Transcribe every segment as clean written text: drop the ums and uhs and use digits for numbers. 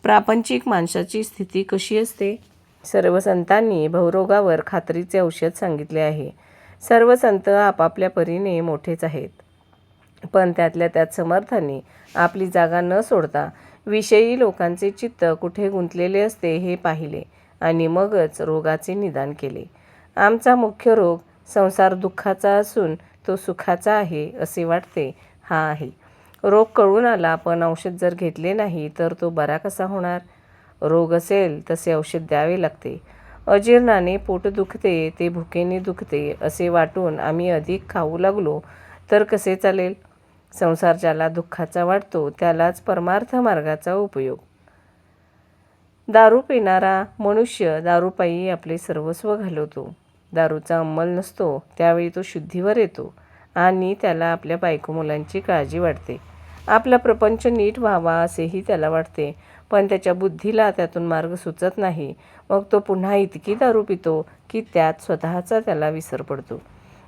प्रापंचिक माणसाची स्थिती कशी असते? सर्व संतांनी भवरोगावर खात्रीचे औषध सांगितले आहे. सर्व संत आपापल्या परीने मोठेच आहेत, पण त्यातल्या त्यात समर्थांनी आपली जागा न सोडता विषयी लोकांचे चित्त कुठे गुंतलेले असते हे पाहिले आणि मगच रोगाचे निदान केले. आमचा मुख्य रोग संसार दुःखाचा असून तो सुखाचा आहे असे वाटते हा आहे. रोग कळून आला, पण औषध जर घेतले नाही तर तो बरा कसा होणार? रोग असेल तसे औषध द्यावे लागते. अजीर्णाने पोट दुखते, ते भुकेने दुखते असे वाटून आम्ही अधिक खाऊ लागलो तर कसे चालेल? संसार ज्याला दुःखाचा वाटतो त्यालाच परमार्थ मार्गाचा उपयोग. दारू पिणारा मनुष्य दारूपायी आपले सर्वस्व घालवतो. दारूचा अंमल नसतो त्यावेळी तो शुद्धीवर येतो आणि त्याला आपल्या बायको मुलांची काळजी वाटते. आपला प्रपंच नीट व्हावा असेही त्याला वाटते, पण त्याच्या बुद्धीला त्यातून मार्ग सुचत नाही. मग तो पुन्हा इतकी दारू पितो की त्यात स्वतःचा त्याला विसर पडतो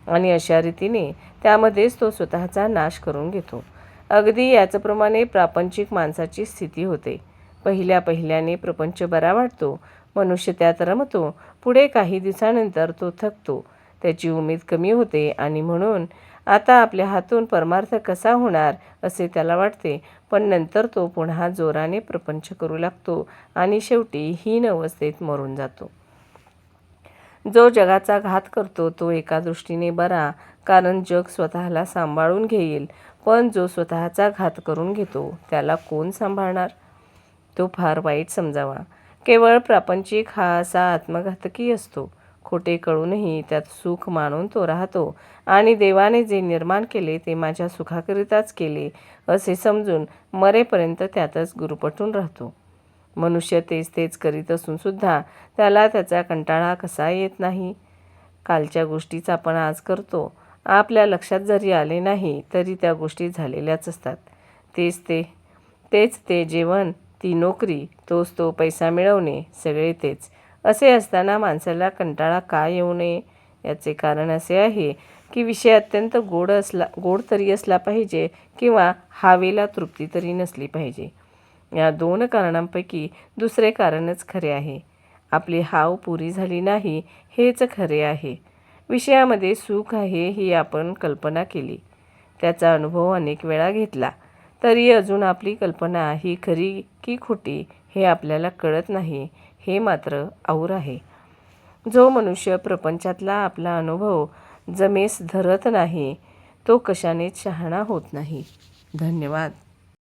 आणि अशा रीतीने त्यामध्येच तो स्वतःचा नाश करून घेतो. अगदी याचप्रमाणे प्रापंचिक माणसाची स्थिती होते. पहिल्याने प्रपंच बरा वाटतो, मनुष्य त्यात रमतो. पुढे काही दिवसानंतर तो थकतो, त्याची उमेद कमी होते आणि म्हणून आता आपल्या हातून परमार्थ कसा होणार असे त्याला वाटते. पण नंतर तो पुन्हा जोराने प्रपंच करू लागतो आणि शेवटी हीन अवस्थेत मरून जातो. जो जगाचा घात करतो तो एका दृष्टीने बरा, कारण जग स्वतःला सांभाळून घेईल, पण जो स्वतःचा घात करून घेतो त्याला कोण सांभाळणार? तो फार वाईट समजावा. केवळ प्रापंचिक हा असा आत्मघातकी असतो. खोटे कळूनही त्यात सुख मानून तो राहतो आणि देवाने जे निर्माण केले ते माझ्या सुखाकरिताच केले असे समजून मरेपर्यंत त्यातच गुरफटून राहतो. मनुष्य तेच करीत असून सुद्धा त्याला त्याचा कंटाळा कसा येत नाही? कालच्या गोष्टीच आपण आज करतो. आपल्या लक्षात जरी आले नाही तरी त्या गोष्टी झालेल्याच असतात. तेच ते जेवण, ती नोकरी, तोच तो पैसा मिळवणे, सगळे तेच. असे असताना माणसाला कंटाळा का येऊ नये? याचे कारण असे आहे की विषय अत्यंत गोड तरी असला पाहिजे किंवा हावेला तृप्ती तरी नसली पाहिजे. या दोन कारणांपैकी दुसरे कारणच खरे आहे. आपली हाव पुरी झाली नाही हेच खरे आहे. विषयामध्ये सुख आहे ही आपण कल्पना केली, त्याचा अनुभव अनेक वेळा घेतला, तरी अजून आपली कल्पना ही खरी की खोटी हे आपल्याला कळत नाही, हे मात्र और आहे. जो मनुष्य प्रपंचातला आपला अनुभव जमेस धरत नाही तो कशानेच शहाणा होत नाही. धन्यवाद.